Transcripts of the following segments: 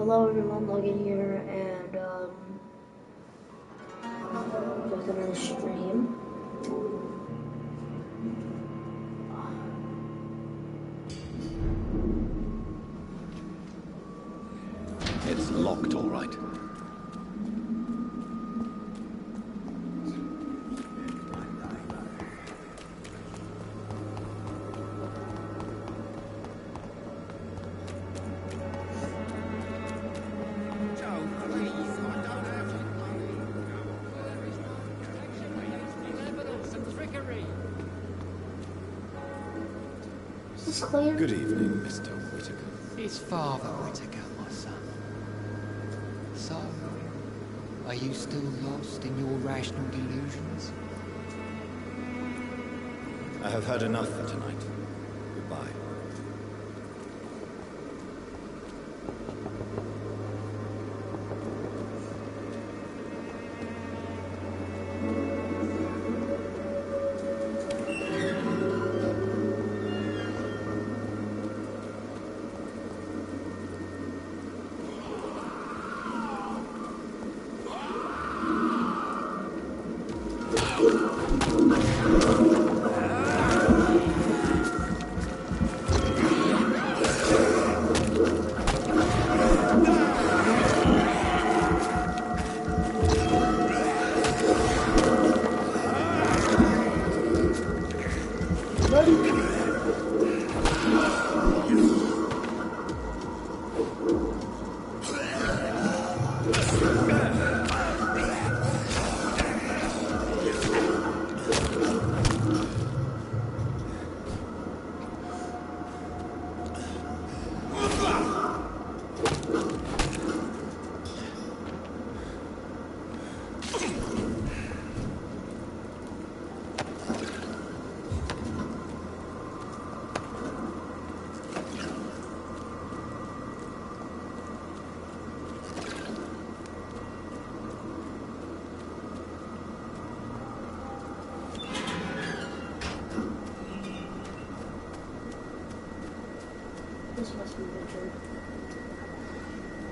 Hello everyone, Logan here, and looking at the stream. It's locked, all right. Good evening, Mr. Whittaker. It's Father Whittaker, my son. So, are you still lost in your rational delusions? I have had enough for tonight. Goodbye.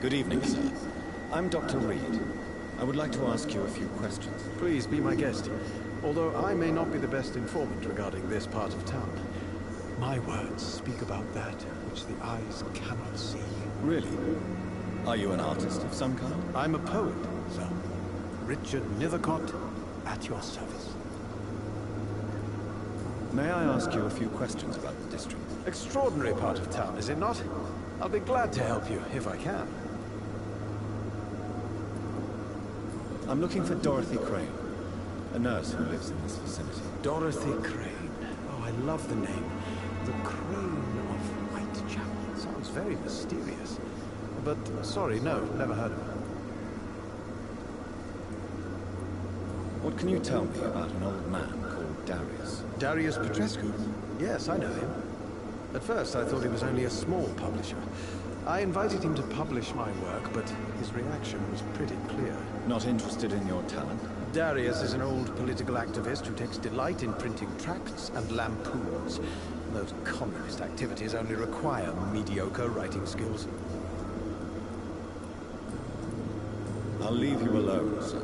Good evening, sir. I'm Dr. Reed. I would like to ask you a few questions. Please be my guest, although I may not be the best informant regarding this part of town. My words speak about that which the eyes cannot see. Really? Are you an artist of some kind? I'm a poet, sir. Richard Nethercott, at your service. May I ask you a few questions about the district? Extraordinary part of town, is it not? I'll be glad to help you, if I can. I'm looking for Dorothy Crane, a nurse who lives in this vicinity. Dorothy Crane. Oh, I love the name. The Crane of Whitechapel. Sounds very mysterious. But, sorry, no, never heard of her. What can you tell me about an old man called Darius? Darius Petrescu? Yes, I know him. At first, I thought he was only a small publisher. I invited him to publish my work, but his reaction was pretty clear. Not interested in your talent? Darius is an old political activist who takes delight in printing tracts and lampoons. Those communist activities only require mediocre writing skills. I'll leave you alone, sir.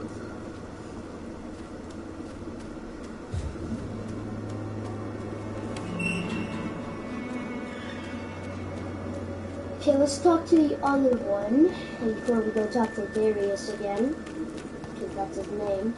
Okay, let's talk to the other one, and before we go talk to Darius again, because that's his name.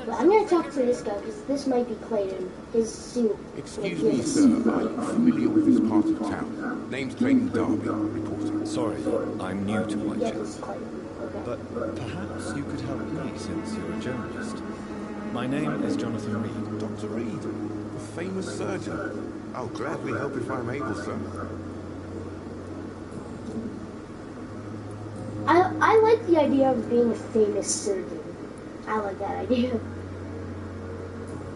But I'm gonna talk to this guy, because this might be Clayton. His suit. Excuse me, sir. Are you familiar with this part of town? Name's Clayton Darby, reporting. Sorry, I'm new to Yeah, Whitechapel. this is Clayton. Okay. But perhaps you could help me since you're a journalist. My name is Jonathan Reed. Dr. Reed, a famous surgeon. I'll gladly help if I'm able, sir. I like the idea of being a famous surgeon. I like that idea.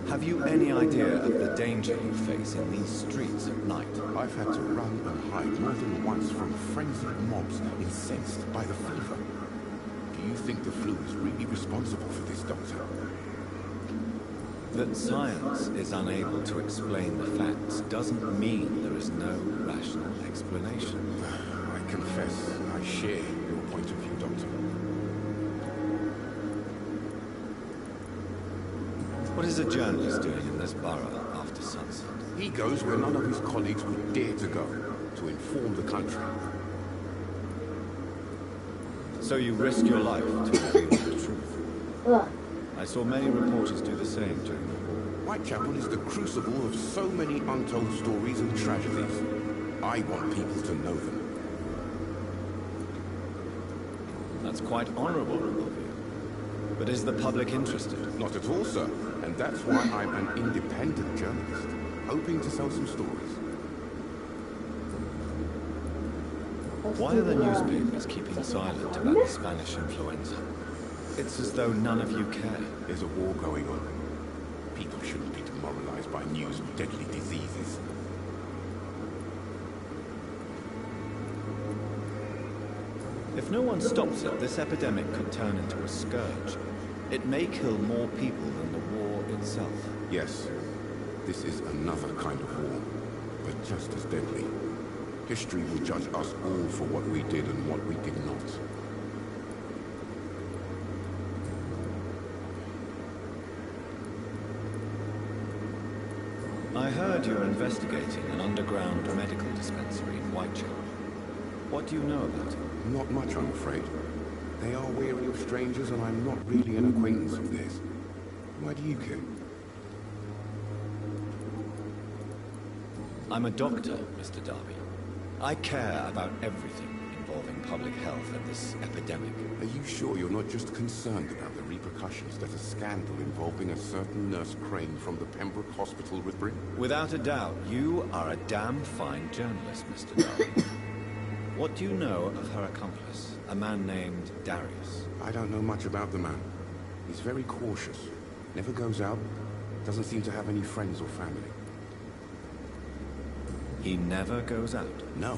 Have you any idea of the danger you face in these streets at night? I've had to run and hide more than once from frenzied mobs incensed by the fever. Do you think the flu is responsible for this, Doctor? That science is unable to explain the facts doesn't mean there is no rational explanation. I confess I share your point of view, Doctor. What is a journalist doing in this borough after sunset? He goes where none of his colleagues would dare to go, to inform the country. So you risk your life to reveal the truth. Ugh. I saw many reporters do the same during the war. Whitechapel is the crucible of so many untold stories and tragedies. I want people to know them. That's quite honorable of you. But is the public interested? Not at all, sir. And that's why I'm an independent journalist, hoping to sell some stories. Why are the newspapers keeping silent about the Spanish influenza? It's as though none of you care. There's a war going on. People shouldn't be demoralized by news of deadly diseases. If no one stops it, this epidemic could turn into a scourge. It may kill more people than the war itself. Yes, this is another kind of war, but just as deadly. History will judge us all for what we did and what we did not. I heard you're investigating an underground medical dispensary in Whitechapel. What do you know about it? Not much, I'm afraid. They are wary of strangers, and I'm not really an acquaintance of theirs. Why do you care? I'm a doctor, Mr. Darby. I care about everything involving public health and this epidemic. Are you sure you're not just concerned about the repercussions that a scandal involving a certain Nurse Crane from the Pembroke Hospital would bring? Without a doubt, you are a damn fine journalist, Mr. Darby. What do you know of her accomplice, a man named Darius? I don't know much about the man. He's very cautious. Never goes out. Doesn't seem to have any friends or family. He never goes out? No.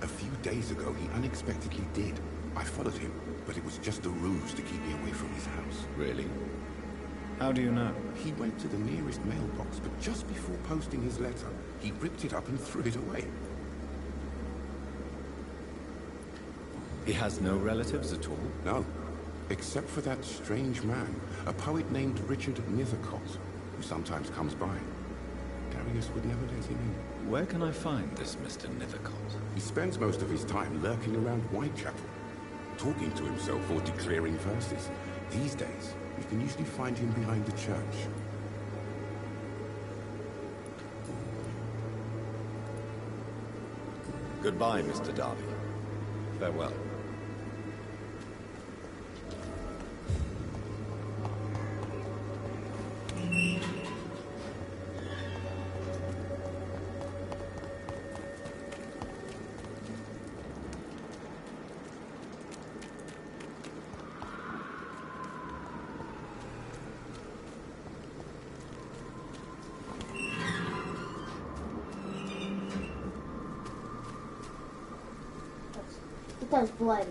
A few days ago, he unexpectedly did. I followed him, but it was just a ruse to keep me away from his house. Really? How do you know? He went to the nearest mailbox, but just before posting his letter, he ripped it up and threw it away. He has no relatives at all? No. Except for that strange man, a poet named Richard Nithercott, who sometimes comes by. Darius would never let him in. Where can I find this Mr. Nithercott? He spends most of his time lurking around Whitechapel, talking to himself or declaring verses. These days, you can usually find him behind the church. Goodbye, Mr. Darby. Farewell. It does blood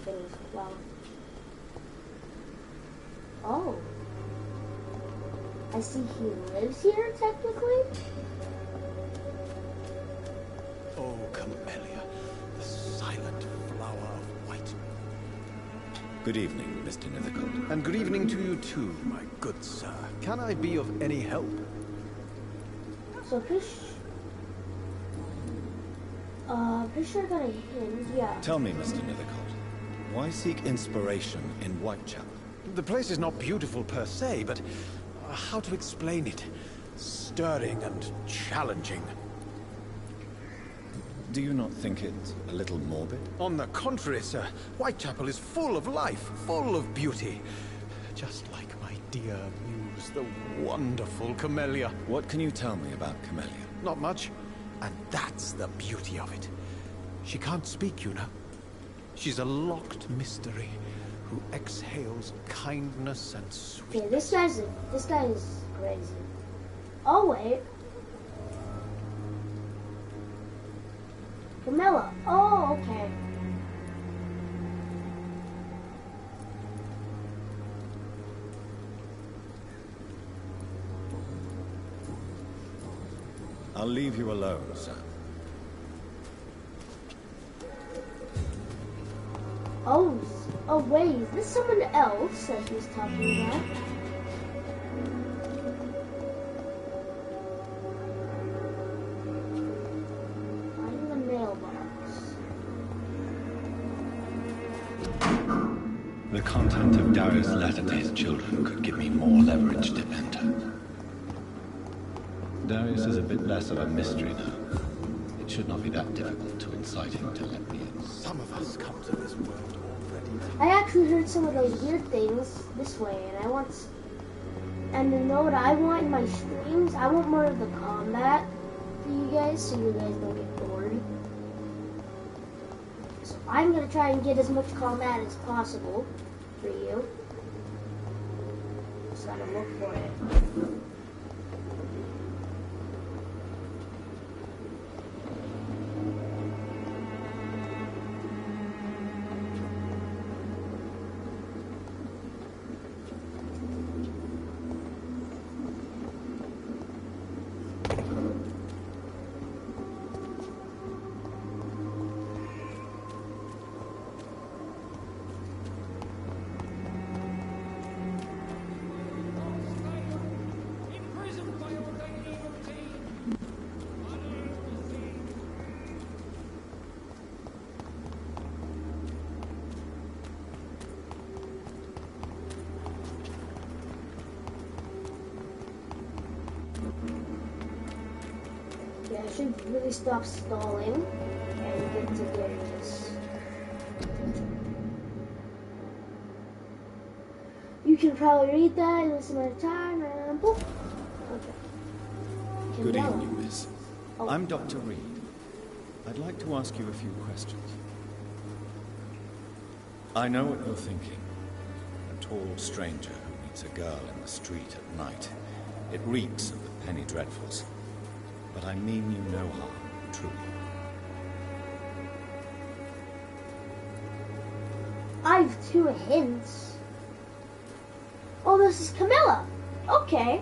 things. Wow. Oh. I see he lives here, technically? Oh, Camellia, the silent flower of white. Good evening, Mr. Nithercott. And good evening to you too, my good sir. Can I be of any help? So pretty sure I got a hint, yeah. Tell me, Mr. Nithercott, why seek inspiration in Whitechapel? The place is not beautiful per se, but how to explain it? Stirring and challenging. Do you not think it a little morbid? On the contrary, sir, Whitechapel is full of life, full of beauty. Just like my dear muse, the wonderful Camellia. What can you tell me about Camellia? Not much, and that's the beauty of it. She can't speak, you know. She's a locked mystery who exhales kindness and sweetness. Okay, this guy is crazy. Oh wait. Camilla. Oh, okay. I'll leave you alone, sir. Oh wait, is this someone else that he's talking about? Finding the mailbox. The content of Darius' letter to his children could give me more leverage to enter. Darius is a bit less of a mystery now. It should not be that difficult to incite him to let me in. Some of us come to this world already. I actually heard some of those weird things this way, and you know what I want in my streams? I want more of the combat for you guys, so you guys don't get bored. So I'm gonna try and get as much combat as possible for you. Just gotta look for it. Yeah, I should really stop stalling and get to Darius. You can probably read that in this amount of time, and boop. Okay. Good evening, miss. Oh. I'm Dr. Reed. I'd like to ask you a few questions. I know what you're thinking. A tall stranger who meets a girl in the street at night. It reeks of the penny dreadfuls. But I mean you no harm, truly. I've 2 hints. Oh, this is Camilla. Okay.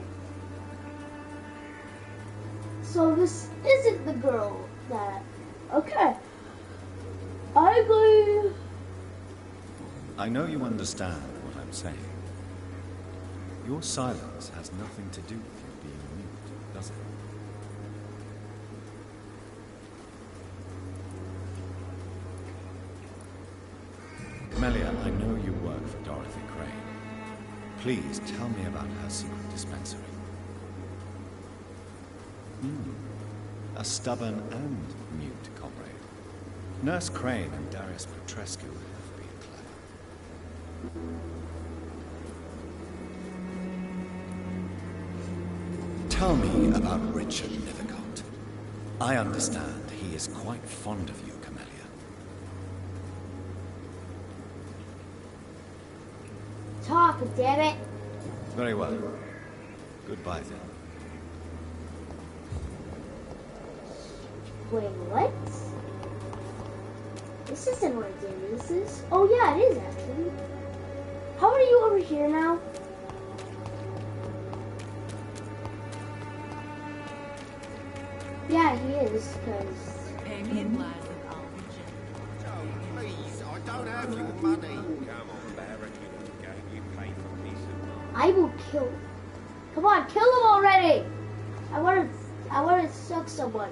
So this isn't the girl that... Okay. I believe... I know you understand what I'm saying. Your silence has nothing to do with you being mute, does it? Camellia, I know you work for Dorothy Crane. Please tell me about her secret dispensary. A stubborn and mute comrade. Nurse Crane and Darius Petrescu have been clever. Tell me about Richard Nithercott. I understand he is quite fond of you, Camellia. Talk, damn it. Very well. Goodbye then. Wait, what? This isn't where Darius is. Oh yeah, it is actually. How are you over here now? Yeah, he is, because... Pay me in glass and I'll be Joe, please, I don't have your money. Come on, Baron, you pay for peace of mind. I will kill... Come on, kill him already! I wanna suck someone.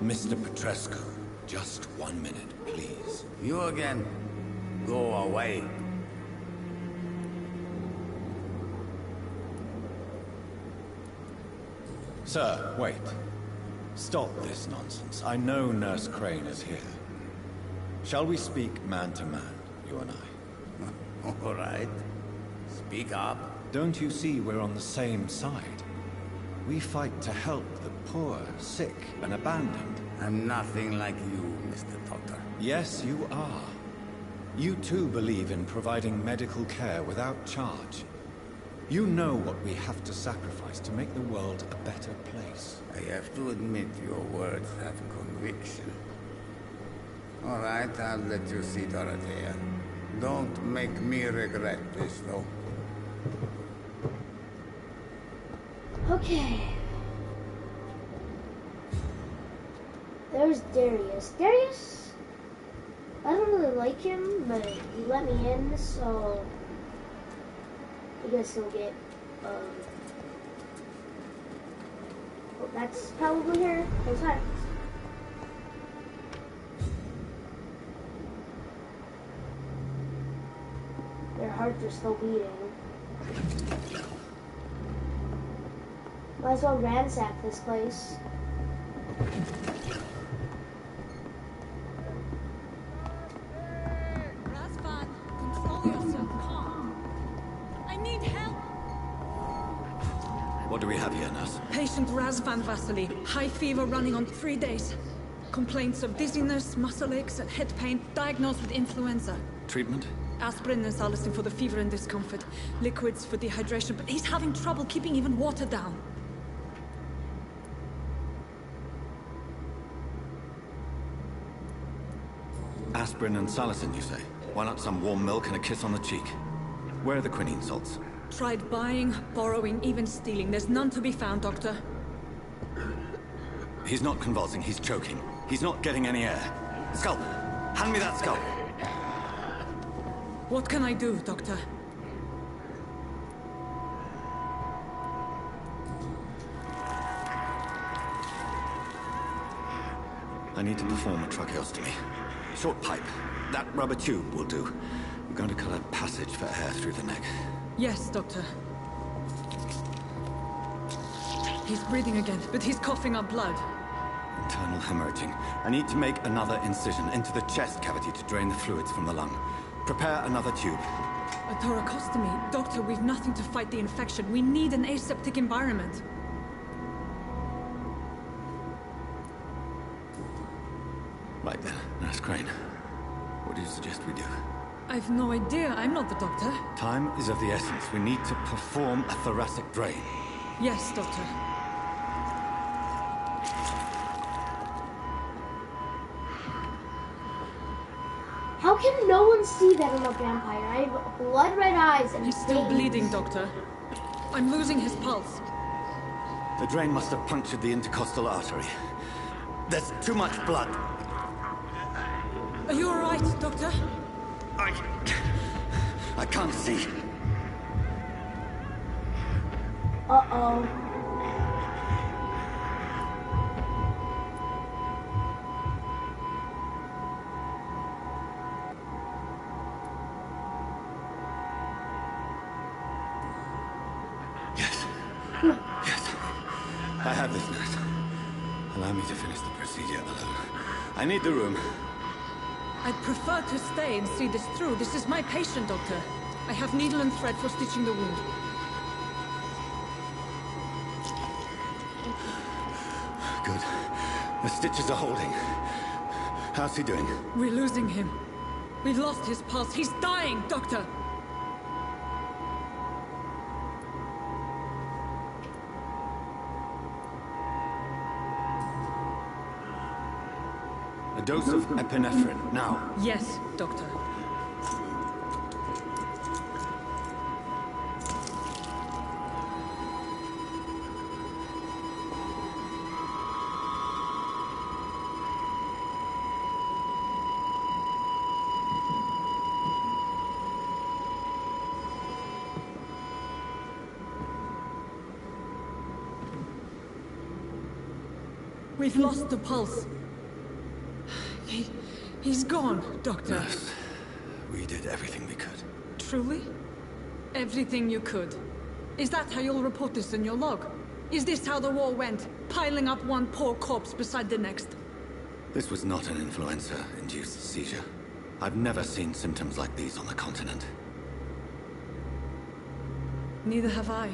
Mr. Petrescu, just 1 minute, please. You again. Go away. Sir, wait. Stop this nonsense. I know Nurse Crane is here. Shall we speak man to man, you and I? All right. Speak up. Don't you see we're on the same side? We fight to help the poor, sick, and abandoned. I'm nothing like you, Mr. Doctor. Yes, you are. You too believe in providing medical care without charge. You know what we have to sacrifice to make the world a better place. I have to admit your words have conviction. All right, I'll let you see Dorothea. Don't make me regret this, though. Okay. There's Darius. Darius, I don't really like him, but he let me in, so I guess he'll get, oh, that's probably her. There's her. Their hearts are still beating. Might as well ransack this place. Razvan, control yourself. Calm. I need help. What do we have here, nurse? Patient Razvan Vasily. High fever running on 3 days. Complaints of dizziness, muscle aches, and head pain. Diagnosed with influenza. Treatment? Aspirin and salicin for the fever and discomfort. Liquids for dehydration, but he's having trouble keeping even water down. Aspirin and salicin, you say? Why not some warm milk and a kiss on the cheek? Where are the quinine salts? Tried buying, borrowing, even stealing. There's none to be found, Doctor. He's not convulsing, he's choking. He's not getting any air. Sculp! Hand me that sculp! What can I do, Doctor? I need to perform a tracheostomy. Short pipe. That rubber tube will do. We're going to cut a passage for air through the neck. Yes, Doctor. He's breathing again, but he's coughing up blood. Internal hemorrhaging. I need to make another incision into the chest cavity to drain the fluids from the lung. Prepare another tube. A thoracostomy? Doctor, we've nothing to fight the infection. We need an aseptic environment. Right then, Nurse Crane. What do you suggest we do? I've no idea. I'm not the doctor. Time is of the essence. We need to perform a thoracic drain. Yes, Doctor. How can no one see that I'm a vampire? I have blood red eyes and He's still veins. bleeding, Doctor. I'm losing his pulse. The drain must have punctured the intercostal artery. There's too much blood. Are you all right, Doctor? I can't see. Uh-oh. Yes. Yes. I have this, nurse. Allow me to finish the procedure alone. I need the room. I'd prefer to stay and see this through. This is my patient, Doctor. I have needle and thread for stitching the wound. Good. The stitches are holding. How's he doing? We're losing him. We've lost his pulse. He's dying, Doctor! A dose of epinephrine, now. Yes, Doctor. We've lost the pulse. He's gone, Doctor. Nurse, we did everything we could. Truly? Everything you could. Is that how you'll report this in your log? Is this how the war went? Piling up one poor corpse beside the next? This was not an influenza-induced seizure. I've never seen symptoms like these on the continent. Neither have I.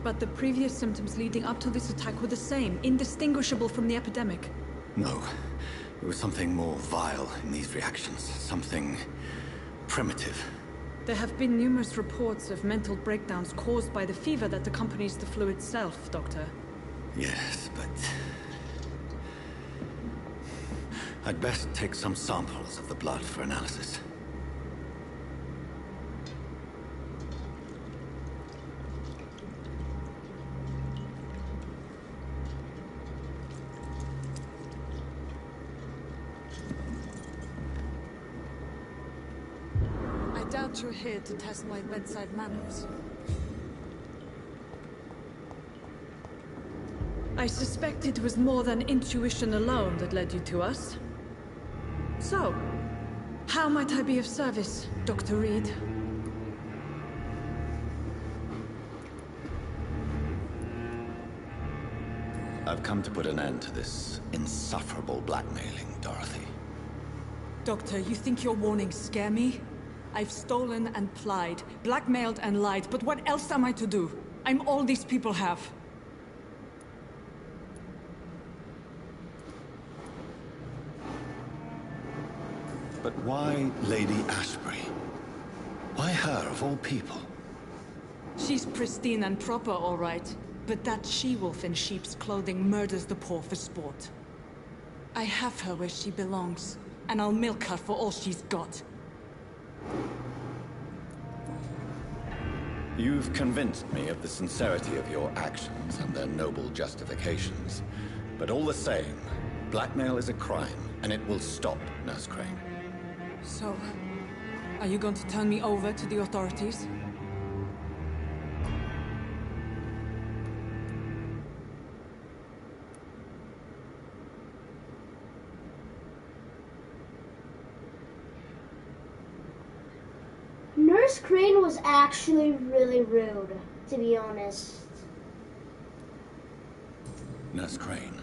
But the previous symptoms leading up to this attack were the same, indistinguishable from the epidemic. No. There was something more vile in these reactions. Something primitive. There have been numerous reports of mental breakdowns caused by the fever that accompanies the flu itself, Doctor. Yes, but I'd best take some samples of the blood for analysis. I doubt you're here to test my bedside manners. I suspect it was more than intuition alone that led you to us. So, how might I be of service, Dr. Reed? I've come to put an end to this insufferable blackmailing, Dorothy. Doctor, you think your warnings scare me? I've stolen and plied, blackmailed and lied, but what else am I to do? I'm all these people have. But why Lady Ashbury? Why her, of all people? She's pristine and proper, all right. But that she-wolf in sheep's clothing murders the poor for sport. I have her where she belongs, and I'll milk her for all she's got. You've convinced me of the sincerity of your actions and their noble justifications. But all the same, blackmail is a crime, and it will stop, Nurse Crane. So, are you going to turn me over to the authorities? Nurse Crane was actually really rude, to be honest. Nurse Crane,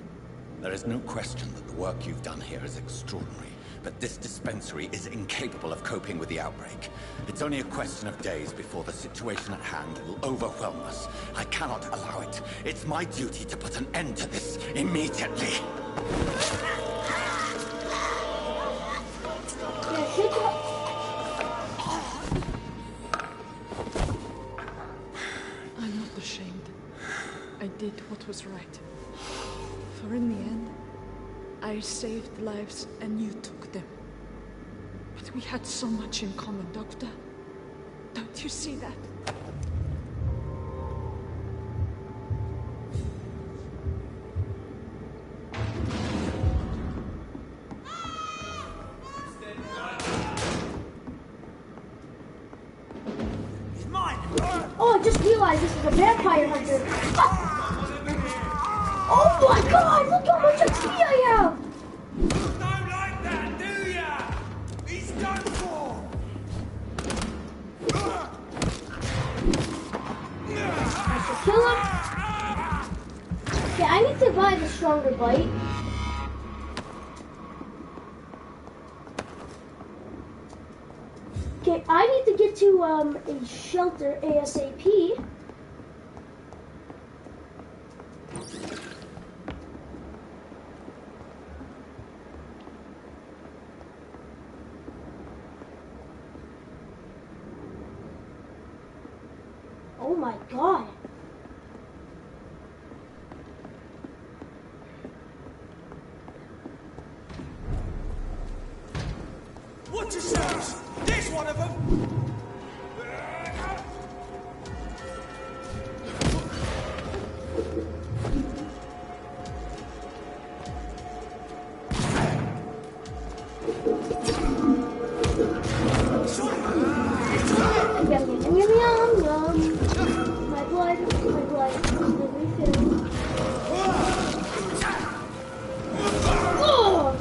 there is no question that the work you've done here is extraordinary, but this dispensary is incapable of coping with the outbreak. It's only a question of days before the situation at hand will overwhelm us. I cannot allow it. It's my duty to put an end to this immediately. I'm not ashamed. I did what was right. For in the end, I saved lives and you took them. But we had so much in common, Doctor. Don't you see that? Oh, I just realized this is a vampire hunter. Oh my god, look how much XP I have! Don't like that, do ya? He's done for! I should kill him. Okay, I need to buy the stronger bite. Okay, I need to get to a shelter ASAP. Oh my god. Watch yourselves! There's one of them! Yum, yum, yum, yum, yum. My blood is refilled. Oh!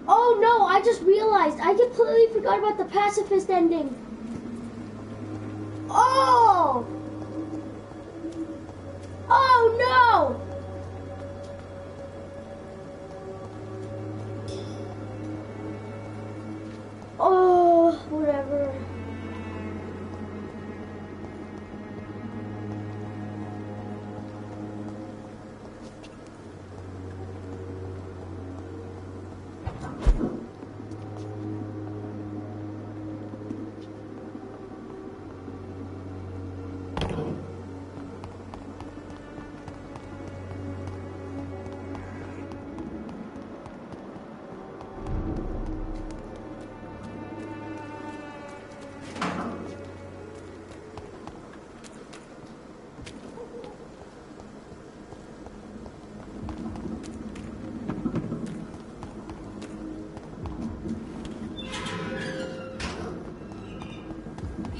Oh no, I just realized I completely forgot about the pacifist ending. Oh! Oh no! Oh, whatever.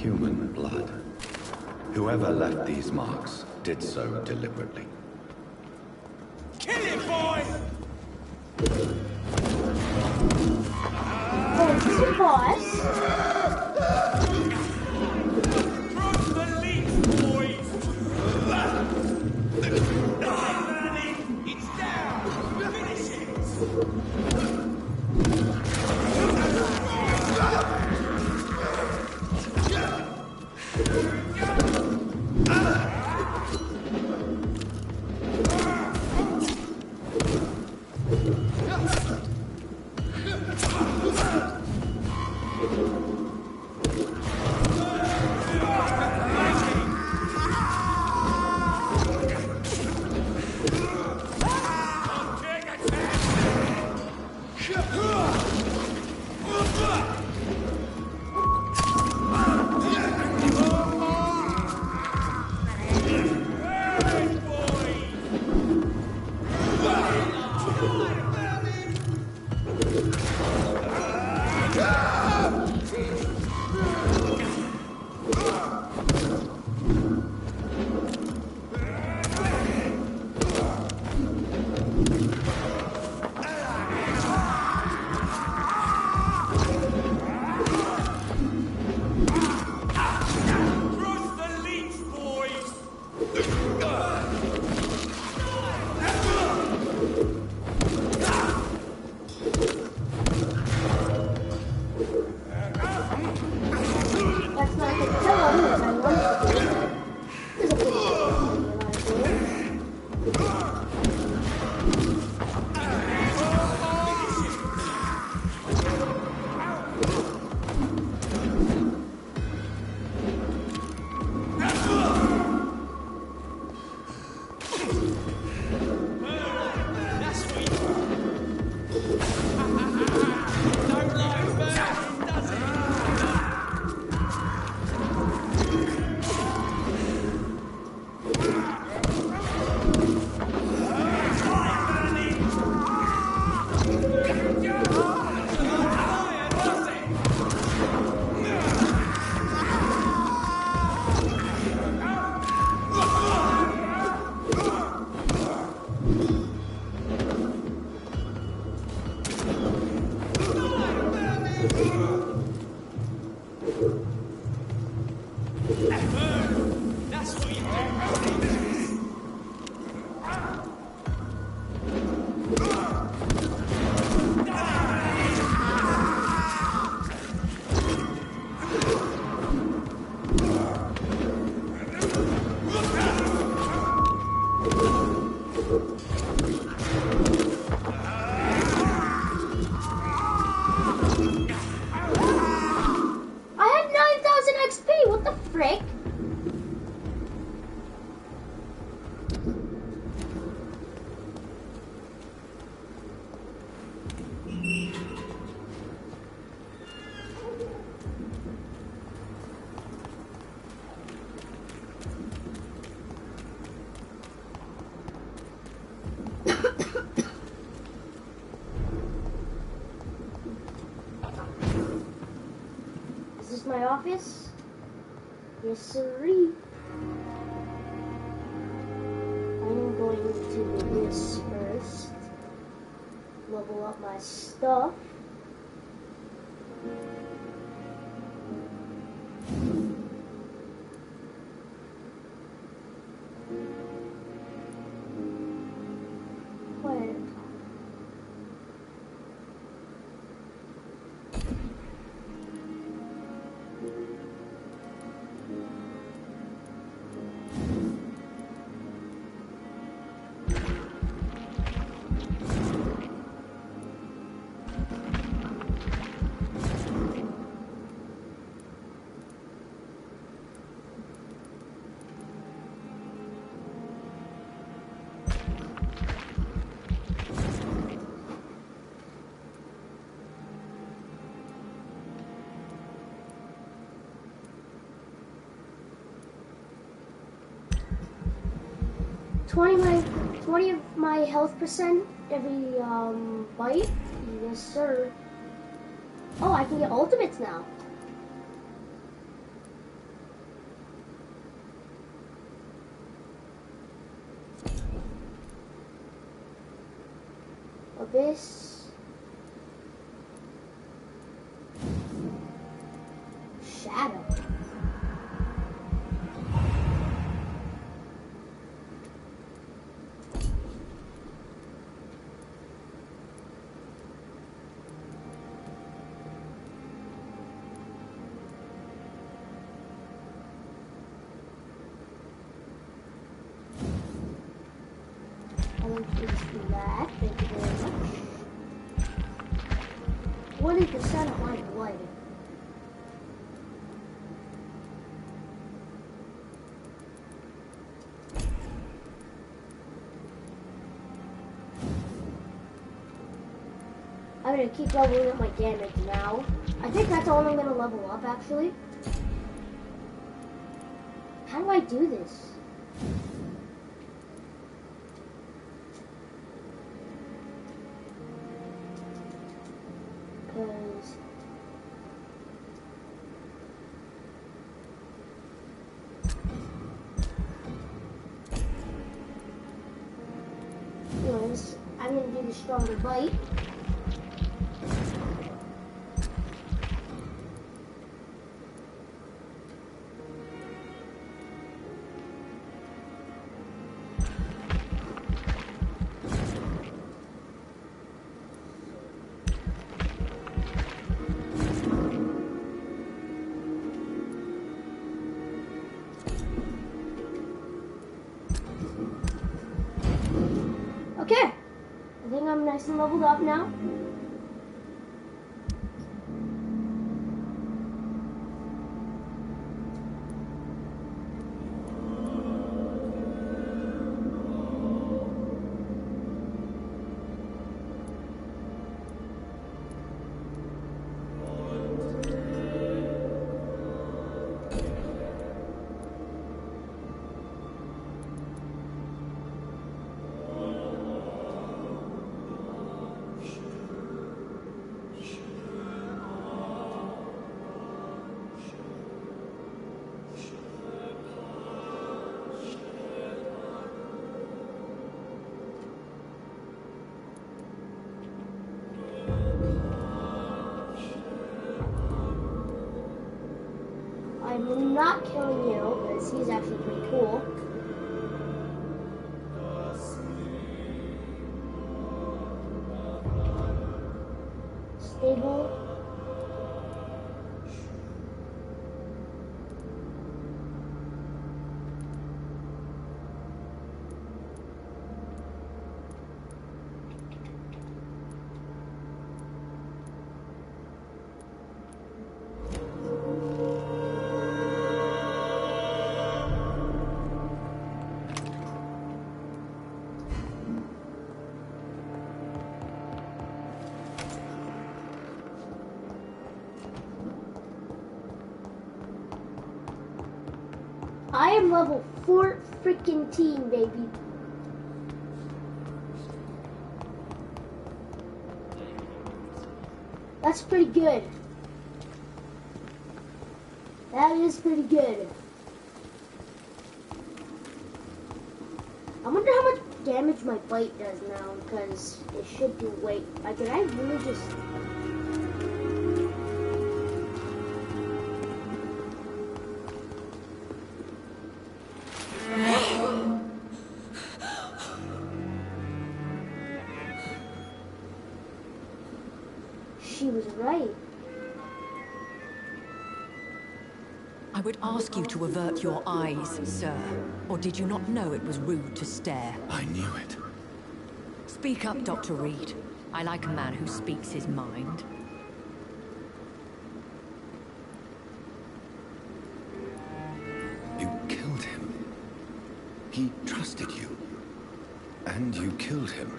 Human blood. Whoever left these marks did so deliberately. Kill him, boy! Oh, this is boss. Cross the leash, boys! It's down! Finish it! My office? Yes, sirree. I'm going to do this first. Level up my stuff. Wait. Twenty of my health percent every bite. Yes, sir. Oh, I can get ultimates now. this. Shadow. I want to do that. Thank you very much. 40% of my blood. I'm gonna keep leveling up my damage now. I think that's all I'm gonna level up actually. How do I do this? Because anyways, I'm gonna do the stronger bite. Okay, I think I'm nice and leveled up now. I'm not killing you, because he's actually pretty cool. Stable. I am level 4 freaking team, baby. That's pretty good. That is pretty good. I wonder how much damage my bite does now, because it should do weight. Like, did I really just... She was right. I would ask you to avert your eyes, sir. Or did you not know it was rude to stare? I knew it. Speak up, Dr. Reed. I like a man who speaks his mind. You killed him. He trusted you. And you killed him.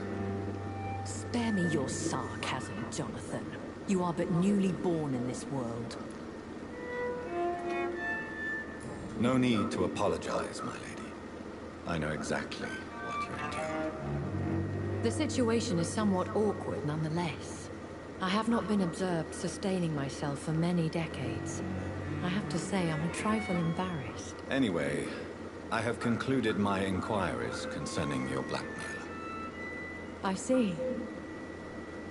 Spare me your sarcasm, Jonathan. You are but newly born in this world. No need to apologize, my lady. I know exactly what you endured. The situation is somewhat awkward nonetheless. I have not been observed sustaining myself for many decades. I have to say I'm a trifle embarrassed. Anyway, I have concluded my inquiries concerning your blackmail. I see.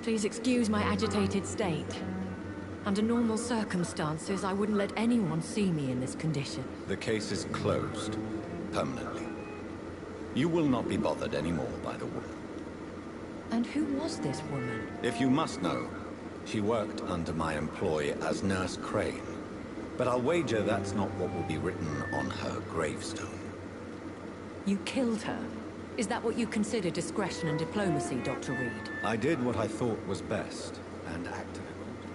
Please excuse my agitated state. Under normal circumstances, I wouldn't let anyone see me in this condition. The case is closed. Permanently. You will not be bothered anymore by the woman. And who was this woman? If you must know, she worked under my employ as Nurse Crane. But I'll wager that's not what will be written on her gravestone. You killed her? Is that what you consider discretion and diplomacy, Dr. Reed? I did what I thought was best, and acted accordingly.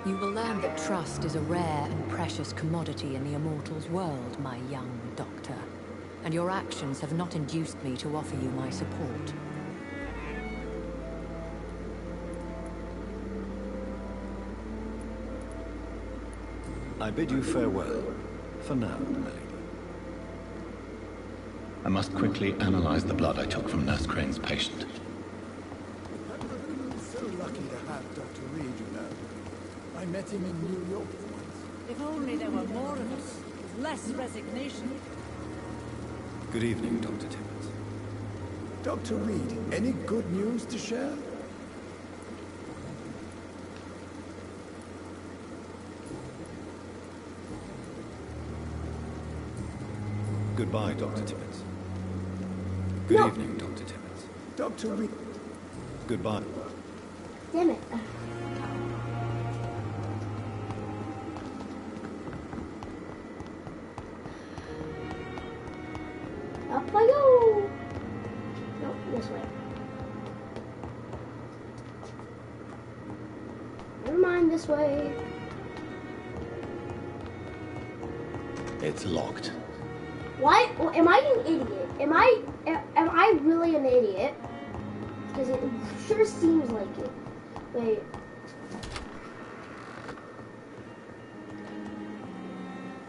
You will learn that trust is a rare and precious commodity in the Immortals' world, my young doctor. And your actions have not induced me to offer you my support. I bid you farewell, for now, my lady. I must quickly analyze the blood I took from Nurse Crane's patient. I'm so lucky to have Dr. Reed, you know. I met him in New York once. If only there were more of us, with less resignation. Good evening, Dr. Timmons. Dr. Reed, any good news to share? Goodbye, Dr. Timmons. Good evening, Dr. Timmons. Dr. Reed. Goodbye. Damn it. Up I go! Nope, this way. Never mind, this way. It's locked. Why? Well, am I an idiot? Am I really an idiot? Because it sure seems like it. Wait.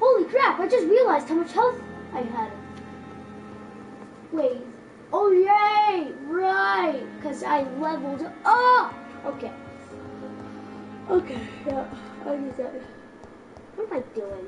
Holy crap, I just realized how much health I had. Wait. Oh, yay! Right! Because I leveled up! Okay. Okay, yeah. I'll use that. What am I doing?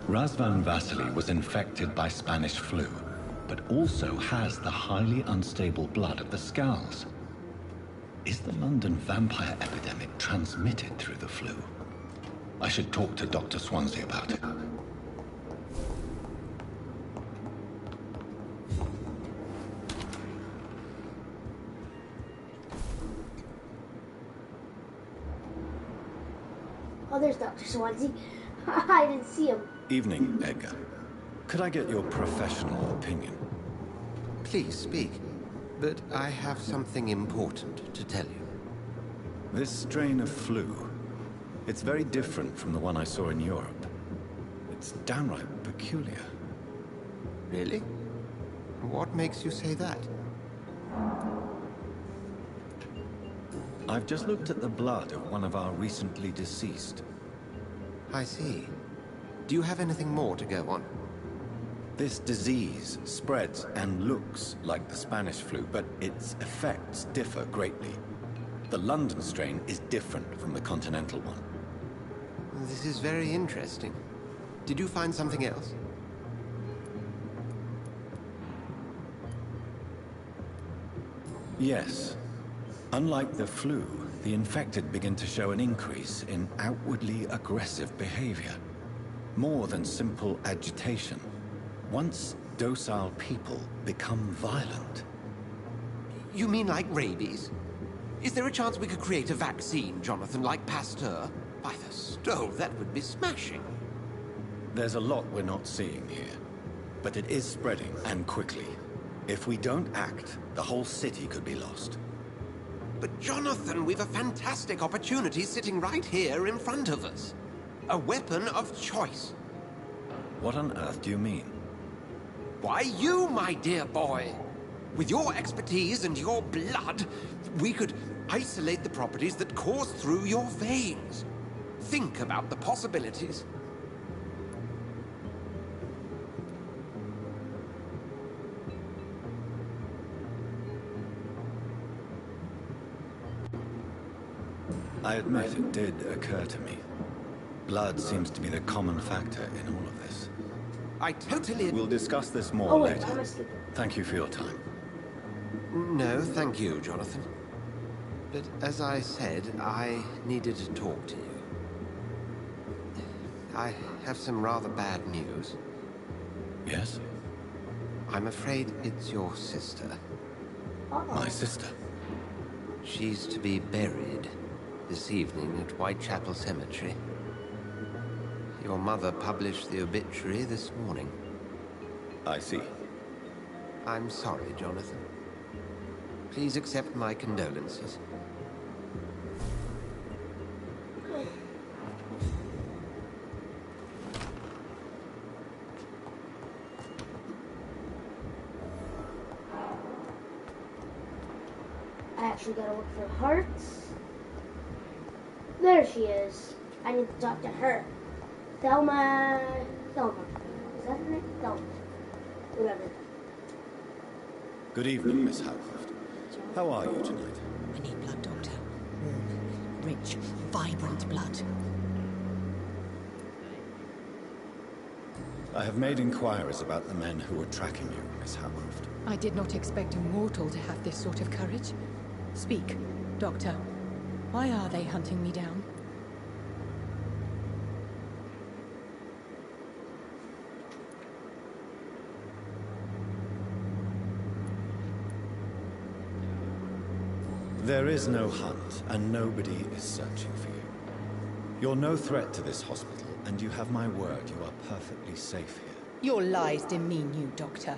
Razvan Vasily was infected by Spanish flu, but also has the highly unstable blood of the Skulls. Is the London vampire epidemic transmitted through the flu? I should talk to Dr. Swansea about it. Oh, there's Dr. Swansea. I didn't see him. Evening, Edgar. Could I get your professional opinion? Please speak, but I have something important to tell you. This strain of flu, it's very different from the one I saw in Europe. It's downright peculiar. Really? What makes you say that? I've just looked at the blood of one of our recently deceased. I see. Do you have anything more to go on? This disease spreads and looks like the Spanish flu, but its effects differ greatly. The London strain is different from the continental one. This is very interesting. Did you find something else? Yes. Unlike the flu, the infected begin to show an increase in outwardly aggressive behavior. More than simple agitation. Once docile people become violent. You mean like rabies? Is there a chance we could create a vaccine, Jonathan, like Pasteur? By the stole, that would be smashing. There's a lot we're not seeing here, but it is spreading, and quickly. If we don't act, the whole city could be lost. But Jonathan, we've a fantastic opportunity sitting right here in front of us. A weapon of choice. What on earth do you mean? Why, you, my dear boy. With your expertise and your blood, we could isolate the properties that course through your veins. Think about the possibilities. I admit it did occur to me. Blood seems to be the common factor in all of this. I totally... We'll discuss this more later. Thank you for your time. No, thank you, Jonathan. But as I said, I needed to talk to you. I have some rather bad news. Yes? I'm afraid it's your sister. My sister? She's to be buried this evening at Whitechapel Cemetery. Your mother published the obituary this morning. I see. I'm sorry, Jonathan. Please accept my condolences. I actually gotta look for hearts. There she is. I need to talk to her. Thelma. Is that her name? Thelma. Whatever. Good evening, Miss Howcroft. How are you tonight? I need blood, Doctor. Warm, rich, vibrant blood. I have made inquiries about the men who were tracking you, Miss Howcroft. I did not expect a mortal to have this sort of courage. Speak, Doctor. Why are they hunting me down? There is no hunt, and nobody is searching for you. You're no threat to this hospital, and you have my word you are perfectly safe here. Your lies demean you, Doctor.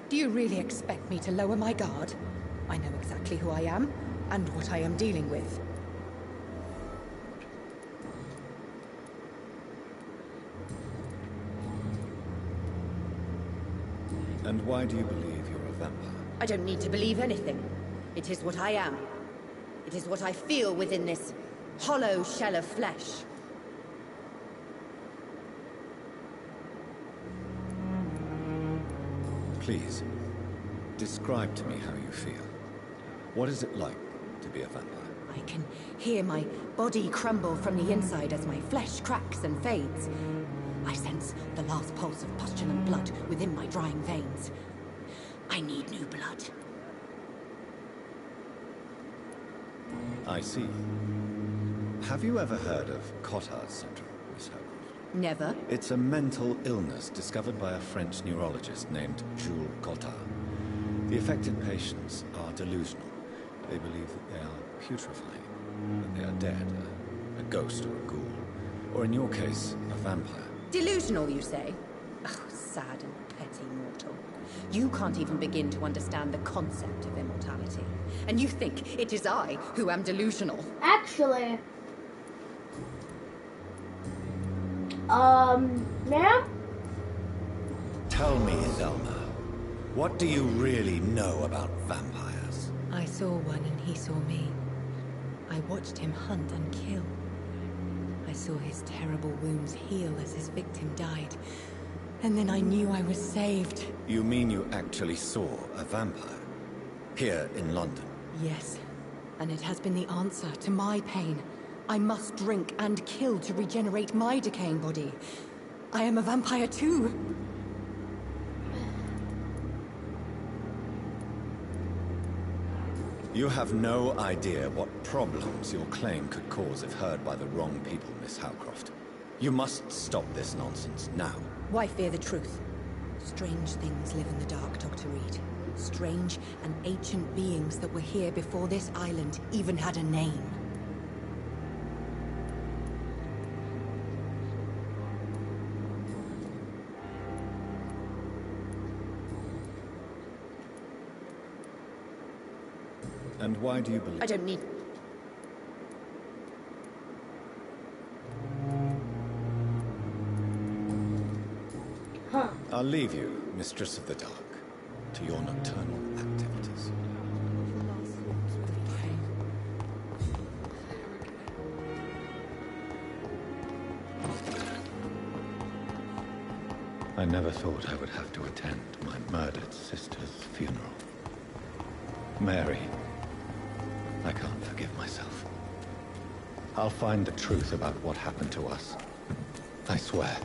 Do you really expect me to lower my guard? I know exactly who I am, and what I am dealing with. And why do you believe you're a vampire? I don't need to believe anything. It is what I am. It is what I feel within this hollow shell of flesh. Please, describe to me how you feel. What is it like to be a vampire? I can hear my body crumble from the inside as my flesh cracks and fades. I sense the last pulse of pustulant blood within my drying veins. I need new blood. I see. Have you ever heard of Cotard syndrome, Miss Howcroft? Never. It's a mental illness discovered by a French neurologist named Jules Cotard. The affected patients are delusional. They believe that they are putrefying, that they are dead, a ghost or a ghoul, or in your case, a vampire. Delusional, you say? Oh, sad and petty mortal. You can't even begin to understand the concept of immortality. And you think it is I who am delusional. Actually, ma'am? Tell me, Thelma, what do you really know about vampires? I saw one and he saw me. I watched him hunt and kill. I saw his terrible wounds heal as his victim died. And then I knew I was saved. You mean you actually saw a vampire? Here in London? Yes. And it has been the answer to my pain. I must drink and kill to regenerate my decaying body. I am a vampire too. You have no idea what problems your claim could cause if heard by the wrong people, Miss Howcroft. You must stop this nonsense now. Why fear the truth? Strange things live in the dark, Dr. Reed. Strange and ancient beings that were here before this island even had a name. And why do you believe... I don't need... Huh. I'll leave you, Mistress of the Dark, to your nocturnal activities. I never thought I would have to attend my murdered sister's funeral. Mary, I can't forgive myself. I'll find the truth about what happened to us. I swear.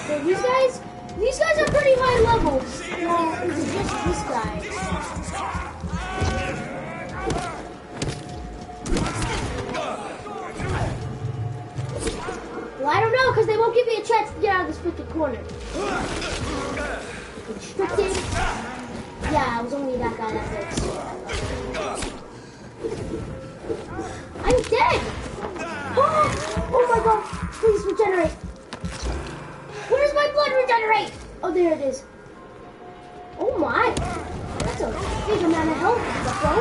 So these guys are pretty high level. Well, it's just this guy. Well, I don't know, because they won't give me a chance to get out of this freaking corner. Constricted. Yeah, it was only that guy that works. I'm dead! Oh my god, please regenerate. Where does my blood regenerate? Oh, there it is. Oh my. That's a big amount of health, bro.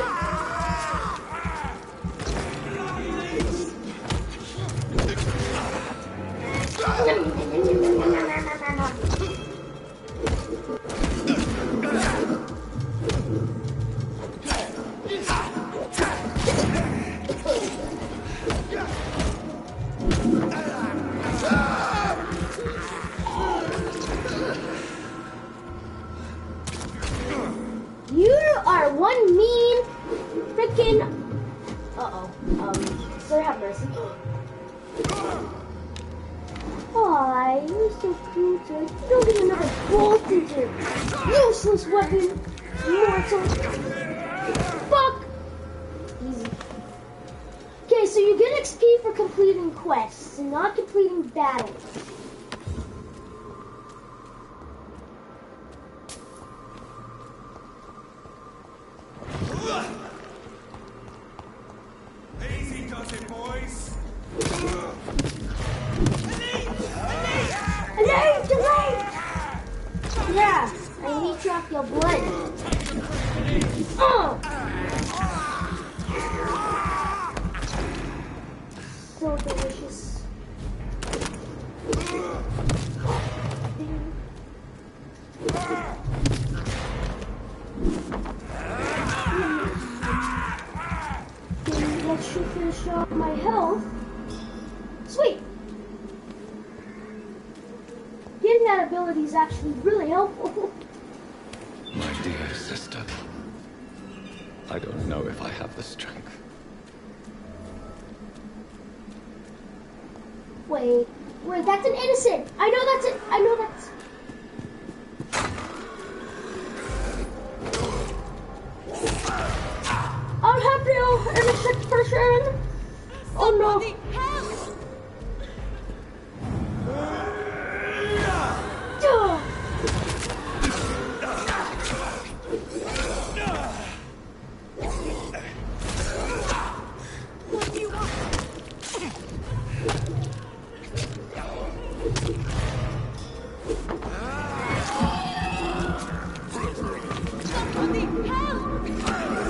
You are one mean freaking. Lord have mercy. Aw, you're so cute. You don't get another bolt into your useless weapon, mortal. Fuck! Easy. Okay, so you get XP for completing quests and not completing battles. Easy does it, boys. Delay! Yeah, I need to off your blood. So delicious. That should finish off my health. Sweet! Getting that ability is actually really helpful. My dear sister, I don't know if I have the strength. Wait, that's an innocent. I know that's it. I know that's. I'll help you, innocent person. Oh no.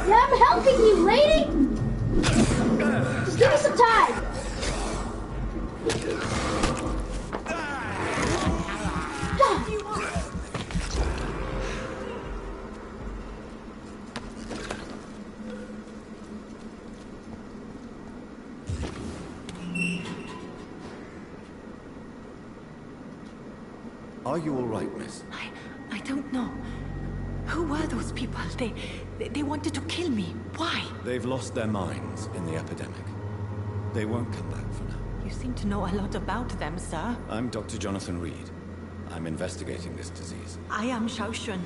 Yeah, I'm helping you, lady. Just give me some time. Are you all right, miss? I don't know. Who were those people? They wanted to kill me. Why? They've lost their minds in the epidemic. They won't come back for now. You seem to know a lot about them, sir. I'm Dr. Jonathan Reed. I'm investigating this disease. I am Shaoshun.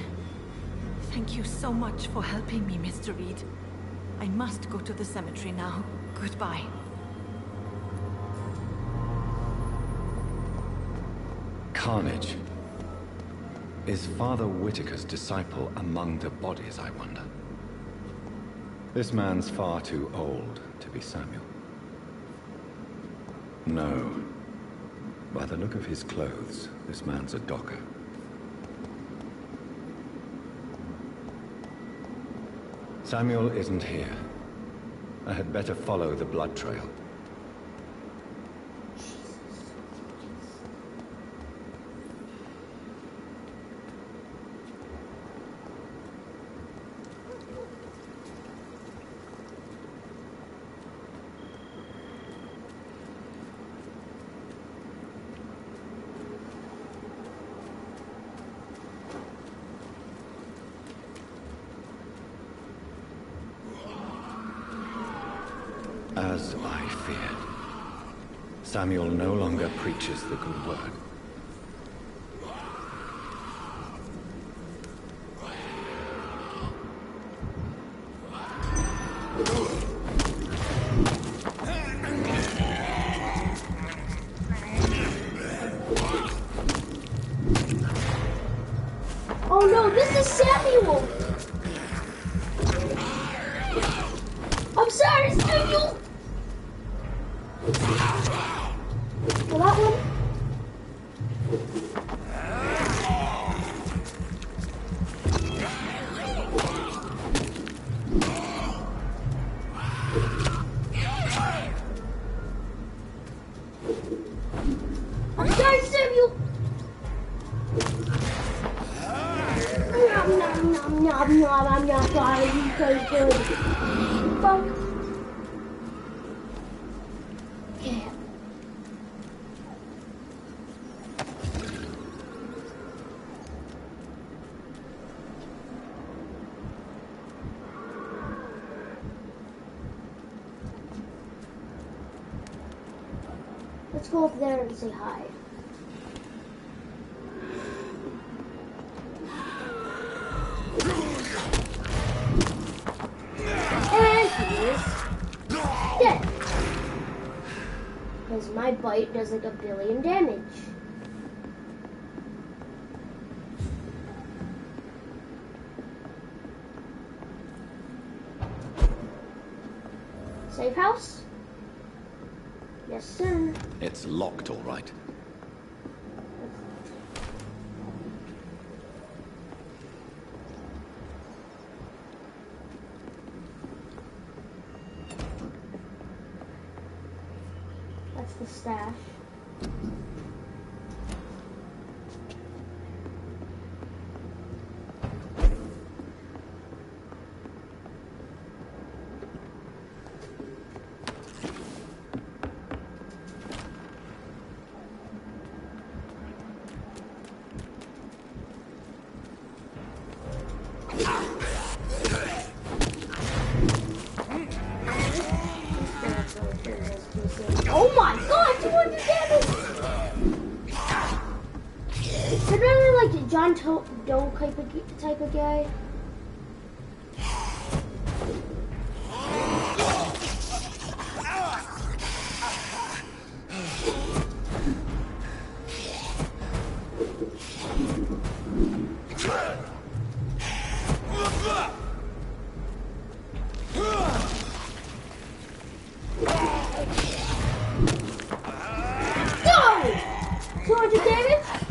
Thank you so much for helping me, Mr. Reed. I must go to the cemetery now. Goodbye. Carnage. Is Father Whitaker's disciple among the bodies, I wonder? This man's far too old to be Samuel. No. By the look of his clothes, this man's a docker. Samuel isn't here. I had better follow the blood trail. As I feared, Samuel no longer preaches the good word. Oh no, this is Samuel! I'm sorry, Samuel! Well, that one. I'm sorry, Samuel! I'm not sorry, he's so good. Fuck. Okay. Let's go up there and say hi. And he is dead. Because my bite does like 1 billion damage. Safe house? Yes, sir. It's locked, all right. That's the stash. Oh my god, 200 damage! Is that like a John Doe type of guy?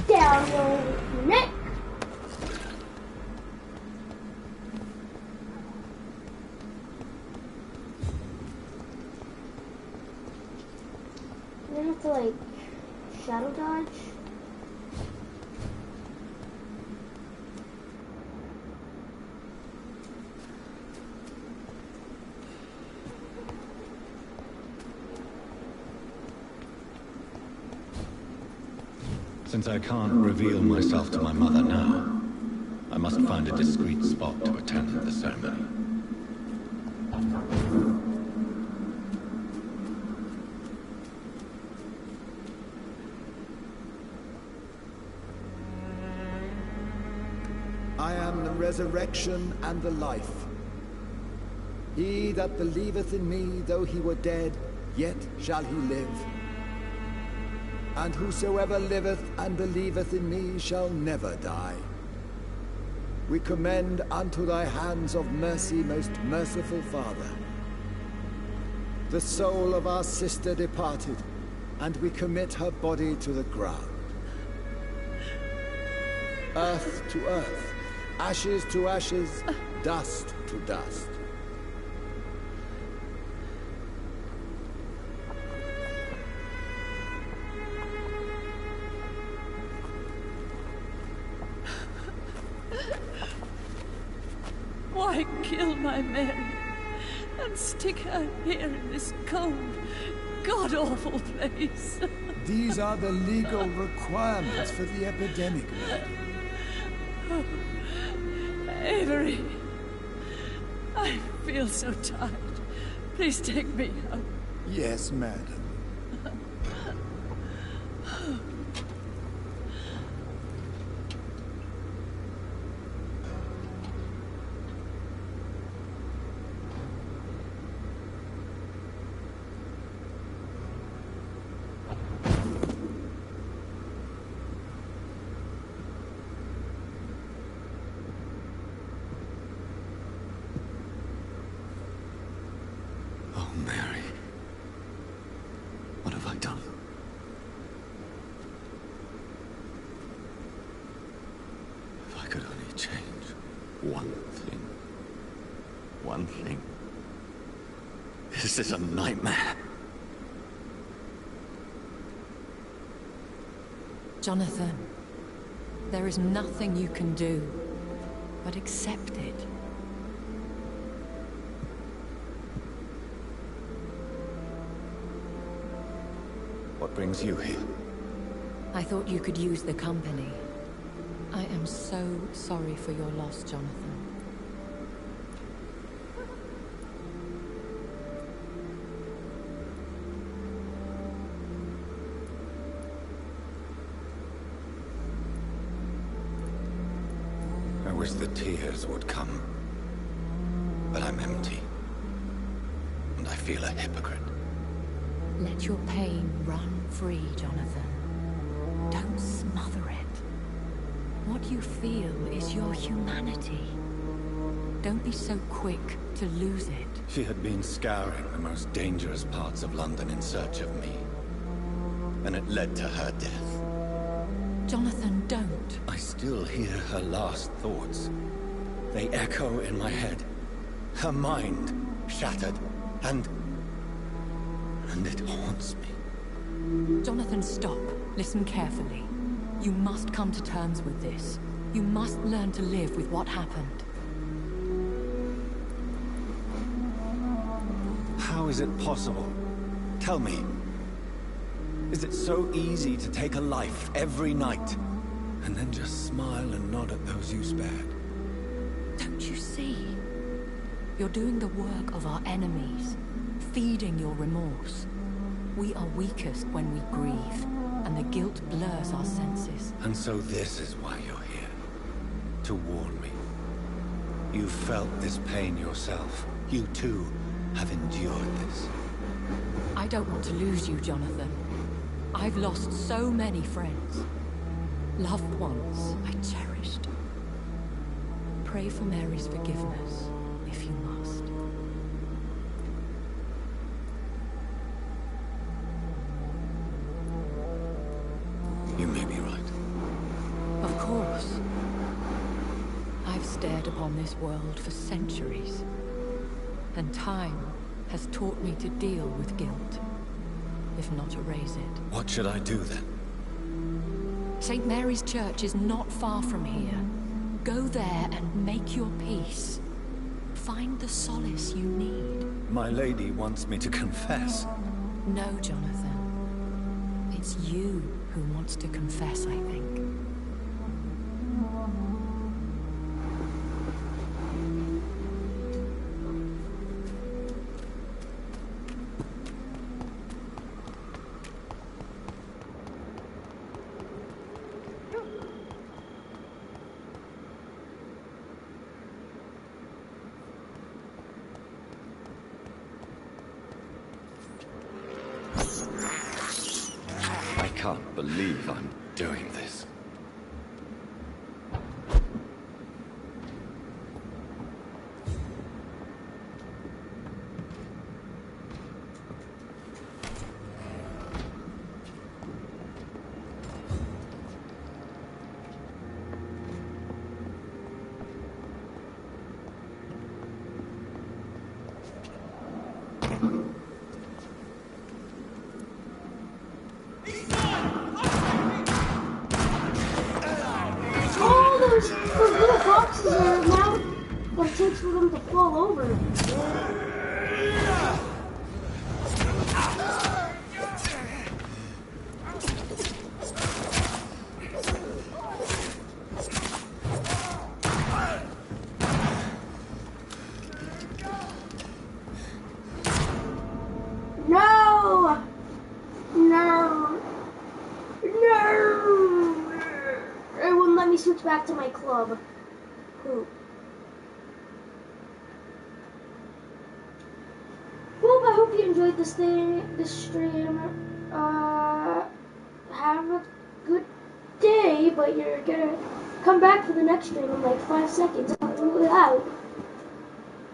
Down your neck. I have to like shadow dodge. Since I can't reveal myself to my mother now, I must find a discreet spot to attend the ceremony. I am the resurrection and the life. He that believeth in me, though he were dead, yet shall he live. And whosoever liveth and believeth in me shall never die. We commend unto thy hands of mercy, most merciful Father, The soul of our sister departed, and we commit her body to the ground. Earth to earth, ashes to ashes, dust to dust. Why kill my Mary and stick her here in this cold, god-awful place? These are the legal requirements for the epidemic, madam. Avery, I feel so tired. Please take me out. Yes, madam. Oh, Mary. What have I done? If I could only change one thing. One thing. This is a nightmare. Jonathan, there is nothing you can do but accept it. What brings you here? I thought you could use the company. I am so sorry for your loss, Jonathan. I wish the tears would come. But I'm empty. And I feel a hypocrite. Let your pain run free, Jonathan. Don't smother it. What you feel is your humanity. Don't be so quick to lose it. She had been scouring the most dangerous parts of London in search of me. And it led to her death. Jonathan, don't. I still hear her last thoughts. They echo in my head. Her mind shattered, and it haunts me. Jonathan, stop. Listen carefully. You must come to terms with this. You must learn to live with what happened. How is it possible? Tell me. Is it so easy to take a life every night, and then just smile and nod at those you spared? Don't you see? You're doing the work of our enemies, feeding your remorse. We are weakest when we grieve, and the guilt blurs our senses. And so this is why you're here. To warn me. You felt this pain yourself. You too have endured this. I don't want to lose you, Jonathan. I've lost so many friends. Loved ones I cherished. Pray for Mary's forgiveness, if you must. You may be right. Of course. I've stared upon this world for centuries. And time has taught me to deal with guilt, if not erase it. What should I do then? St. Mary's Church is not far from here. Go there and make your peace. Find the solace you need. My lady wants me to confess. No, Jonathan. It's you who wants to confess, I think. I can't believe I'm doing this. takes for them to fall over? No! No! No! It wouldn't let me switch back to my club. Poop. Well, I hope you enjoyed this stream. Have a good day, but you're gonna come back for the next stream in like 5 seconds. Out.